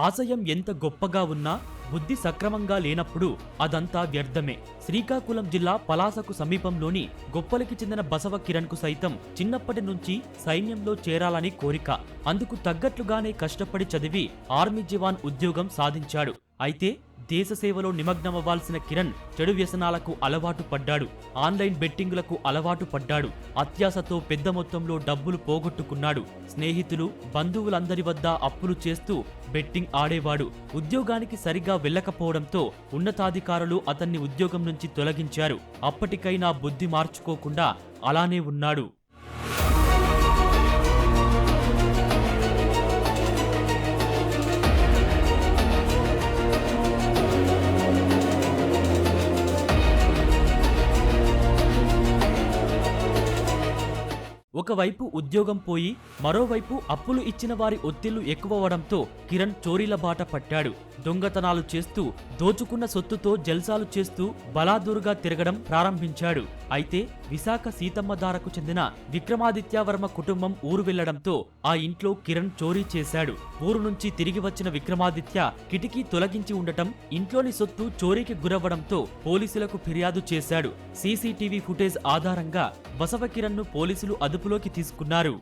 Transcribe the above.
ఆశయం ఎంత గొప్పగా ఉన్నా బుద్ధి సక్రమంగా లేనప్పుడు అదంతా వ్యర్థమే. శ్రీకాకుళం జిల్లా పలాసకు సమీపంలోని గొప్పలకి చెందిన బసవ కిరణ్ కు సైతం చిన్నప్పటి నుంచి సైన్యంలో చేరాలని కోరిక. అందుకు తగ్గట్లుగానే కష్టపడి చదివి ఆర్మీ జవాన్ ఉద్యోగం సాధించాడు. అయితే దేశ సేవలో నిమగ్నమవ్వాల్సిన కిరణ్ చెడు వ్యసనాలకు అలవాటు పడ్డాడు. ఆన్లైన్ బెట్టింగులకు అలవాటు పడ్డాడు. అత్యాశతో పెద్ద మొత్తంలో డబ్బులు పోగొట్టుకున్నాడు. స్నేహితులు, బంధువులందరి వద్ద అప్పులు చేస్తూ బెట్టింగ్ ఆడేవాడు. ఉద్యోగానికి సరిగా వెళ్లకపోవడంతో ఉన్నతాధికారులు అతన్ని ఉద్యోగం నుంచి తొలగించారు. అప్పటికైనా బుద్ధి మార్చుకోకుండా అలానే ఉన్నాడు. ఒకవైపు ఉద్యోగం పోయి మరోవైపు అప్పులు ఇచ్చిన వారి ఒత్తిళ్లు ఎక్కువవడంతో కిరణ్ చోరీల బాట పట్టాడు. దొంగతనాలు చేస్తూ దోచుకున్న సొత్తుతో జల్సాలు చేస్తూ బలాదూరుగా తిరగడం ప్రారంభించాడు. అయితే విశాఖ సీతమ్మధారకు చెందిన విక్రమాదిత్యవర్మ కుటుంబం ఊరు వెళ్లడంతో ఆ ఇంట్లో కిరణ్ చోరీ చేశాడు. ఊరు నుంచి తిరిగి వచ్చిన విక్రమాదిత్య కిటికీ తొలగించి ఉండటం, ఇంట్లోని సొత్తు చోరీకి గురవ్వడంతో పోలీసులకు ఫిర్యాదు చేశాడు. సీసీటీవీ ఫుటేజ్ ఆధారంగా బసవ కిరణ్ ను పోలీసులు అదుపులోకి తీసుకున్నారు.